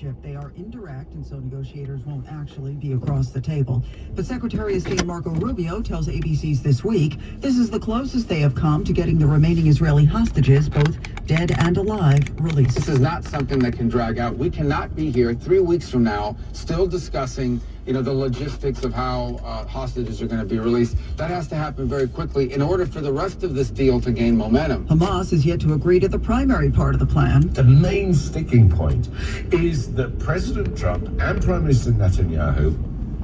relationship. They are indirect, and so negotiators won't actually be across the table. But Secretary of State Marco Rubio tells ABC's This Week this is the closest they have come to getting the remaining Israeli hostages, both dead and alive, released. This is not something that can drag out. We cannot be here 3 weeks from now still discussing the logistics of how hostages are going to be released. That has to happen very quickly in order for the rest of this deal to gain momentum. Hamas is yet to agree to the primary part of the plan. The main sticking point is that President Trump and Prime Minister Netanyahu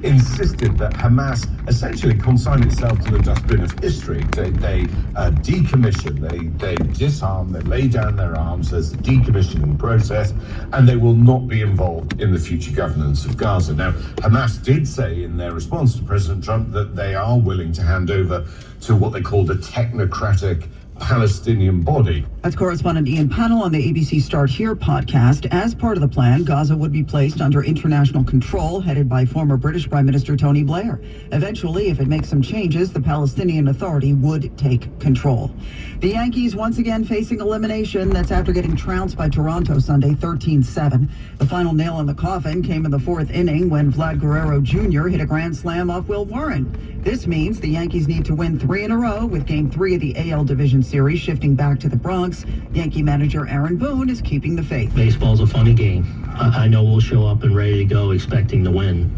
insisted that Hamas essentially consign itself to the dustbin of history. They decommission, they disarm, they lay down their arms. There's a decommissioning process, and they will not be involved in the future governance of Gaza. Now, Hamas did say in their response to President Trump that they are willing to hand over to what they called a technocratic Palestinian body. That's correspondent Ian Pannell on the ABC Start Here podcast. As part of the plan, Gaza would be placed under international control, headed by former British Prime Minister Tony Blair. Eventually, if it makes some changes, the Palestinian Authority would take control. The Yankees once again facing elimination. That's after getting trounced by Toronto Sunday 13-7. The final nail in the coffin came in the fourth inning when Vlad Guerrero Jr. hit a grand slam off Will Warren. This means the Yankees need to win 3 in a row, with Game 3 of the AL Division Series shifting back to the Bronx. Yankee manager Aaron Boone is keeping the faith. Baseball's a funny game. I know we'll show up and ready to go expecting to win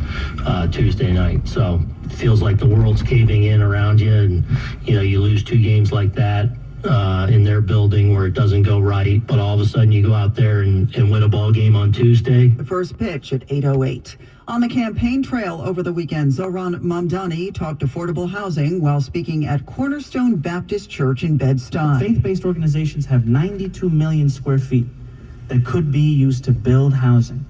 Tuesday night. So it feels like the world's caving in around you, and you lose 2 games like that in their building where it doesn't go right, but all of a sudden you go out there and win a ball game on Tuesday. The first pitch at 8:08. On the campaign trail over the weekend, Zohran Mamdani talked affordable housing while speaking at Cornerstone Baptist Church in Bed-Stuy. Faith-based organizations have 92 million square feet that could be used to build housing.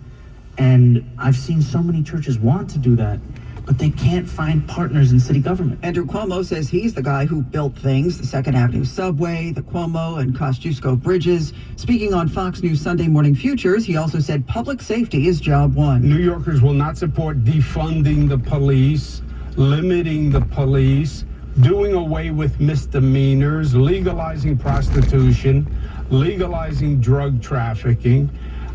And I've seen so many churches want to do that, but they can't find partners in city government. Andrew Cuomo says he's the guy who built things, the 2nd Avenue subway, the Cuomo and Kosciuszko bridges. Speaking on Fox News Sunday Morning Futures, he also said public safety is job one. New Yorkers will not support defunding the police, limiting the police, doing away with misdemeanors, legalizing prostitution, legalizing drug trafficking.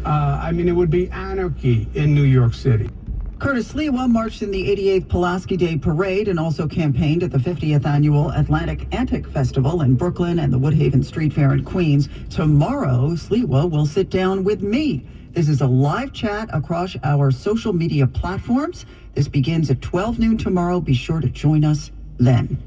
It would be anarchy in New York City. Curtis Sliwa marched in the 88th Pulaski Day Parade and also campaigned at the 50th Annual Atlantic Antic Festival in Brooklyn and the Woodhaven Street Fair in Queens. Tomorrow, Sliwa will sit down with me. This is a live chat across our social media platforms. This begins at 12 noon tomorrow. Be sure to join us then.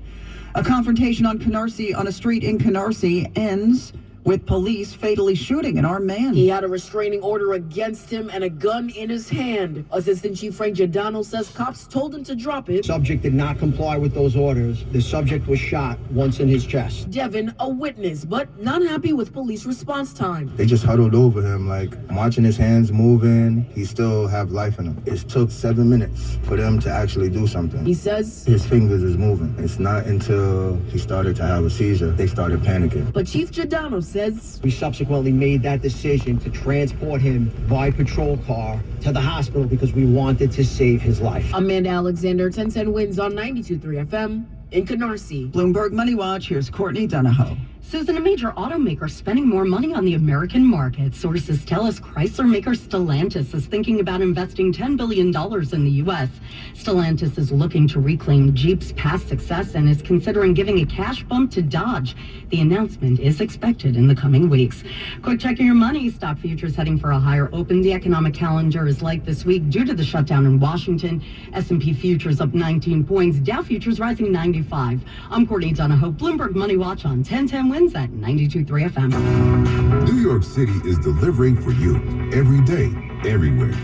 A confrontation on a street in Canarsie ends with police fatally shooting an armed man. He had a restraining order against him and a gun in his hand. Assistant Chief Frank Giordano says cops told him to drop it. Subject did not comply with those orders. The subject was shot once in his chest. Devin, a witness, but not happy with police response time. They just huddled over him, like watching his hands moving. He still have life in him. It took 7 minutes for them to actually do something. He says his fingers is moving. It's not until he started to have a seizure, they started panicking. But Chief Giordano says we subsequently made that decision to transport him by patrol car to the hospital because we wanted to save his life. Amanda Alexander, 1010 wins on 92.3 FM in Canarsie. Bloomberg Money Watch, here's Courtney Donahoe. Susan, a major automaker spending more money on the American market. Sources tell us Chrysler maker Stellantis is thinking about investing $10 billion in the U.S. Stellantis is looking to reclaim Jeep's past success and is considering giving a cash bump to Dodge. The announcement is expected in the coming weeks. Quick check on your money. Stock futures heading for a higher open. The economic calendar is light this week due to the shutdown in Washington. S&P futures up 19 points. Dow futures rising 95. I'm Courtney Donahoe, Bloomberg Money Watch on 1010 wins at 92.3 FM. New York City is delivering for you every day, everywhere.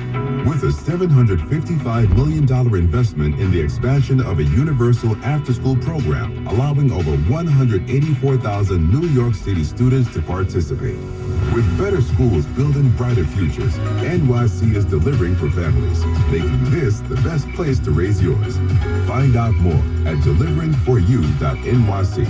With a $755 million investment in the expansion of a universal after-school program, allowing over 184,000 New York City students to participate. With better schools building brighter futures, NYC is delivering for families, making this the best place to raise yours. Find out more at deliveringforyou.nyc.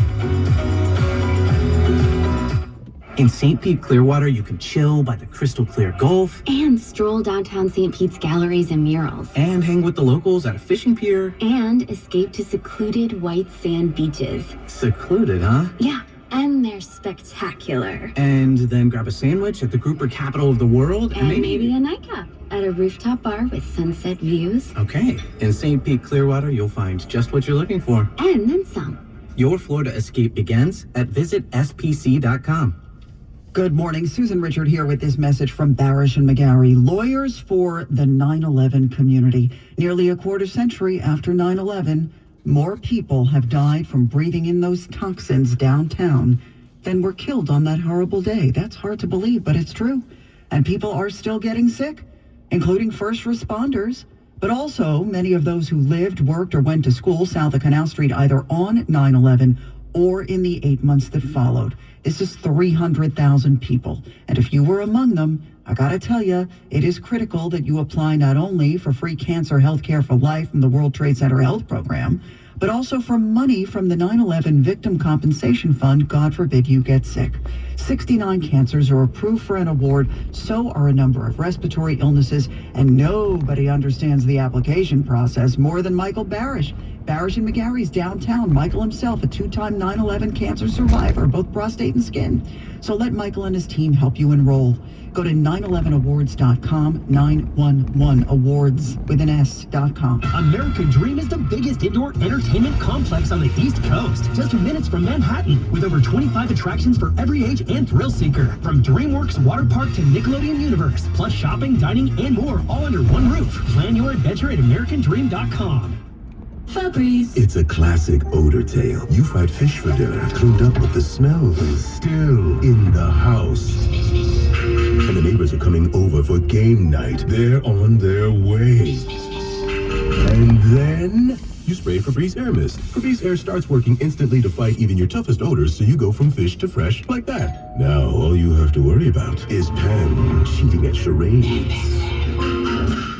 In St. Pete Clearwater, you can chill by the crystal clear Gulf. And stroll downtown St. Pete's galleries and murals. And hang with the locals at a fishing pier. And escape to secluded white sand beaches. Secluded, huh? Yeah, and they're spectacular. And then grab a sandwich at the grouper capital of the world. And maybe a nightcap. at a rooftop bar with sunset views. Okay. In St. Pete, Clearwater, you'll find just what you're looking for. And then some. Your Florida escape begins at visitspc.com. Good morning. Susan Richard here with this message from Barish and McGarry, lawyers for the 9/11 community. Nearly a quarter century after 9/11, more people have died from breathing in those toxins downtown than were killed on that horrible day. That's hard to believe, but it's true. And people are still getting sick, including first responders, but also many of those who lived, worked, or went to school south of Canal Street either on 9/11 or in the 8 months that followed. This is 300,000 people. And if you were among them, I gotta tell you, it is critical that you apply not only for free cancer health care for life from the World Trade Center Health Program, but also for money from the 9/11 Victim Compensation Fund, God forbid you get sick. 69 cancers are approved for an award, so are a number of respiratory illnesses, and nobody understands the application process more than Michael Barish. Barish and McGarry's downtown. Michael himself, a two-time 9/11 cancer survivor, both prostate and skin. So let Michael and his team help you enroll. Go to 911awards.com, 911awards with an S.com. American Dream is the biggest indoor entertainment complex on the East Coast, just minutes from Manhattan, with over 25 attractions for every age and thrill seeker. From DreamWorks Water Park to Nickelodeon Universe, plus shopping, dining, and more, all under one roof. Plan your adventure at americandream.com. Febreze. It's a classic odor tale. You fried fish for dinner, cleaned up, but the smell was still in the house. And the neighbors are coming over for game night. They're on their way. And then you spray Febreze Air Mist. Febreze Air starts working instantly to fight even your toughest odors, so you go from fish to fresh like that. Now all you have to worry about is Pam cheating at charades.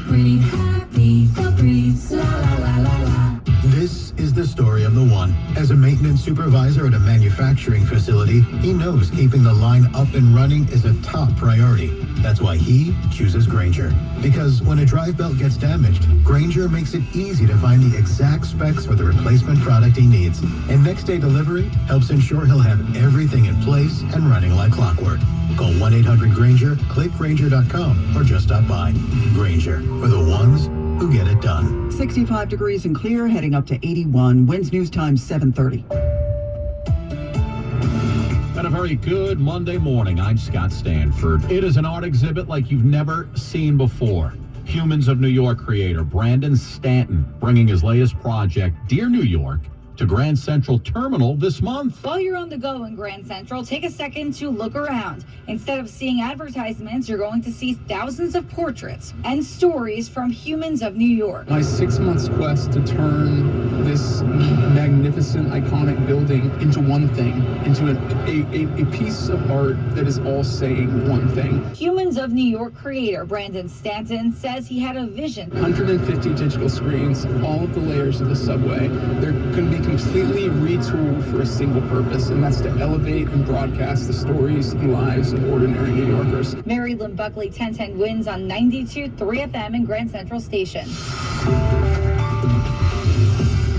Breathe happy, Febreze, la la la la la. This is the story of the one. As a maintenance supervisor at a manufacturing facility, he knows keeping the line up and running is a top priority. That's why he chooses Grainger. Because when a drive belt gets damaged, Grainger makes it easy to find the exact specs for the replacement product he needs. And next day delivery helps ensure he'll have everything in place and running like clockwork. Call 1-800-GRAINGER, click Grainger.com, or just stop by. Grainger, for the ones who get it done. 65 degrees and clear, heading up to 81. Winds News Time 7:30. And a very good Monday morning. I'm Scott Stanford. It is an art exhibit like you've never seen before. Humans of New York creator Brandon Stanton bringing his latest project, Dear New York, to Grand Central Terminal this month. While you're on the go in Grand Central, take a second to look around. Instead of seeing advertisements, you're going to see thousands of portraits and stories from humans of New York. My 6 months quest to turn this magnificent, iconic building into one thing, into a piece of art that is all saying one thing. Humans of New York creator Brandon Stanton says he had a vision. 150 digital screens, all of the layers of the subway. They're going to be completely retooled for a single purpose, and that's to elevate and broadcast the stories and lives of ordinary New Yorkers. Mary Lynn Buckley, 1010 wins on 92.3 FM in Grand Central Station.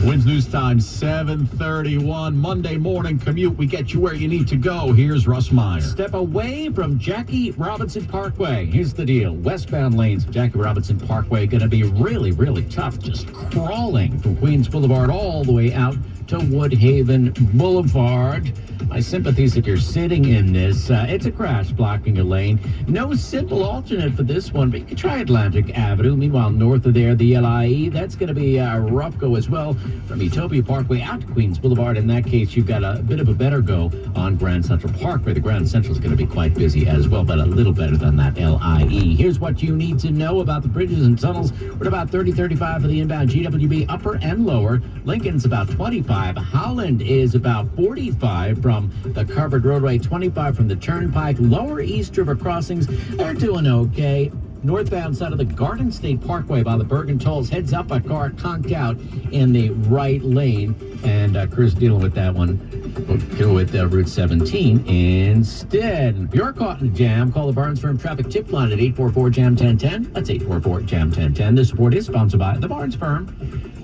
Winds News Time 7:31. Monday morning commute. We get you where you need to go. Here's Russ Meyer. Step away from Jackie Robinson Parkway. Here's the deal. Westbound lanes of Jackie Robinson Parkway going to be really, really tough. Just crawling from Queens Boulevard all the way out to Woodhaven Boulevard. My sympathies if you're sitting in this. It's a crash blocking your lane. No simple alternate for this one, but you can try Atlantic Avenue. Meanwhile, north of there, the LIE, that's going to be a rough go as well. From Utopia Parkway out to Queens Boulevard. In that case, you've got a bit of a better go on Grand Central Parkway. The Grand Central is going to be quite busy as well, but a little better than that LIE. Here's what you need to know about the bridges and tunnels. We're at about 30-35 for the inbound GWB upper and lower. Lincoln's about 25. Holland is about 45 from the covered roadway, 25 from the Turnpike. Lower East River crossings are doing okay. Northbound side of the Garden State Parkway by the Bergen Tolls heads up a car conked out in the right lane. And Chris dealing with that one. We'll go with Route 17 instead. If you're caught in a jam, call the Barnes Firm traffic tip line at 844-JAM-1010. That's 844-JAM-1010. This report is sponsored by the Barnes Firm.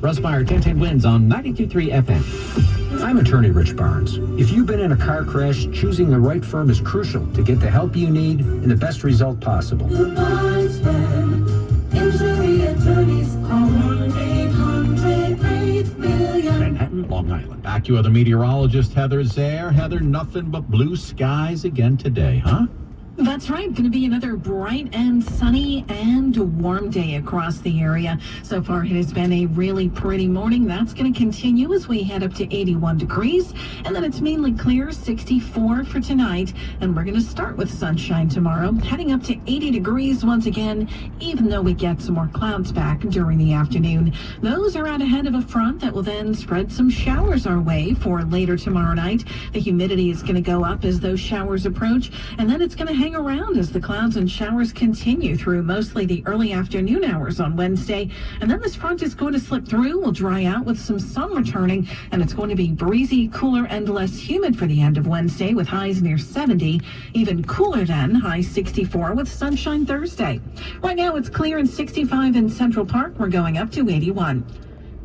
Russ Meyer, 1010 wins on 92.3 FM. I'm attorney Rich Barnes. If you've been in a car crash, choosing the right firm is crucial to get the help you need and the best result possible. The Barnes Firm. AccuWeather meteorologist Heather Zare. Heather, nothing but blue skies again today, huh? That's right. Going to be another bright and sunny and warm day across the area. So far, it has been a really pretty morning. That's going to continue as we head up to 81 degrees. And then it's mainly clear, 64 for tonight. And we're going to start with sunshine tomorrow, heading up to 80 degrees once again, even though we get some more clouds back during the afternoon. Those are out ahead of a front that will then spread some showers our way for later tomorrow night. The humidity is going to go up as those showers approach. And then it's going to hang around as the clouds and showers continue through mostly the early afternoon hours on Wednesday. And then this front is going to slip through, will dry out with some sun returning, and it's going to be breezy, cooler, and less humid for the end of Wednesday with highs near 70. Even cooler then, high 64 with sunshine Thursday. Right now it's clear and 65 in Central Park. We're going up to 81.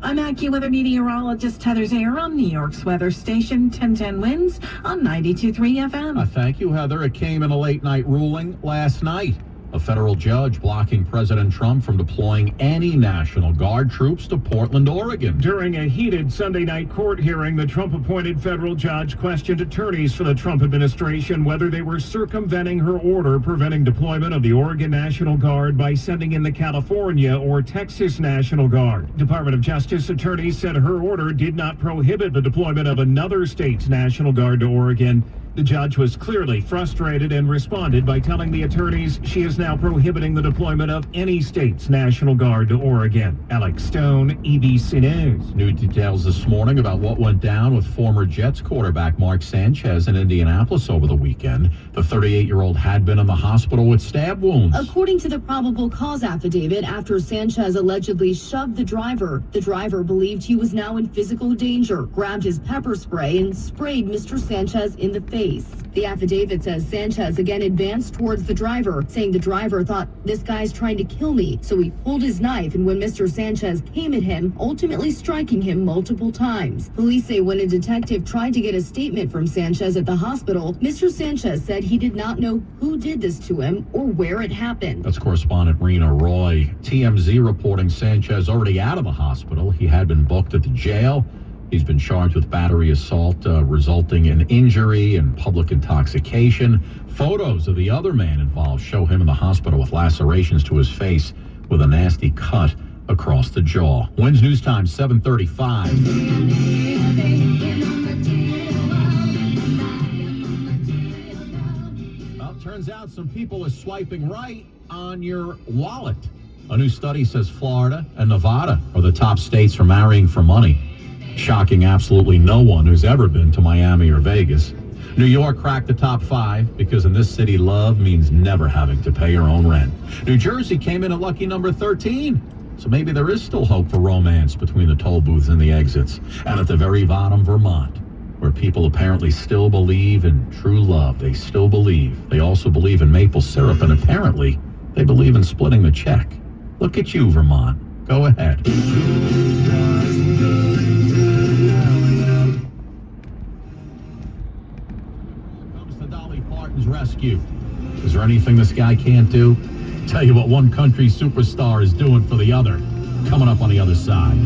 I'm AccuWeather meteorologist Heather Zare on New York's weather station, 1010 Winds on 92.3 FM. Thank you, Heather. It came in a late-night ruling last night. A federal judge blocking President Trump from deploying any National Guard troops to Portland, Oregon. During a heated Sunday night court hearing, the Trump-appointed federal judge questioned attorneys for the Trump administration whether they were circumventing her order preventing deployment of the Oregon National Guard by sending in the California or Texas National Guard. Department of Justice attorneys said her order did not prohibit the deployment of another state's National Guard to Oregon. The judge was clearly frustrated and responded by telling the attorneys she is now prohibiting the deployment of any state's National Guard to Oregon. Alex Stone, ABC News. New details this morning about what went down with former Jets quarterback Mark Sanchez in Indianapolis over the weekend. The 38-year-old had been in the hospital with stab wounds. According to the probable cause affidavit, after Sanchez allegedly shoved the driver believed he was now in physical danger, grabbed his pepper spray, and sprayed Mr. Sanchez in the face. The affidavit says Sanchez again advanced towards the driver, saying the driver thought, "This guy's trying to kill me." So he pulled his knife, and when Mr. Sanchez came at him, ultimately striking him multiple times. Police say when a detective tried to get a statement from Sanchez at the hospital, Mr. Sanchez said he did not know who did this to him or where it happened. That's correspondent Rena Roy. TMZ reporting Sanchez already out of the hospital. He had been booked at the jail. He's been charged with battery assault resulting in injury and public intoxication. Photos of the other man involved show him in the hospital with lacerations to his face with a nasty cut across the jaw. Wednesday News Time, 7:35. Well, turns out some people are swiping right on your wallet. A new study says Florida and Nevada are the top states for marrying for money. Shocking absolutely no one who's ever been to Miami or Vegas. New York cracked the top 5 because in this city, love means never having to pay your own rent. New Jersey came in at lucky number 13. So maybe there is still hope for romance between the toll booths and the exits. And at the very bottom, Vermont, where people apparently still believe in true love. They still believe. They also believe in maple syrup, and apparently they believe in splitting the check. Look at you, Vermont. Go ahead. Rescue. Is there anything this guy can't do? Tell you what one country superstar is doing for the other. Coming up on the other side.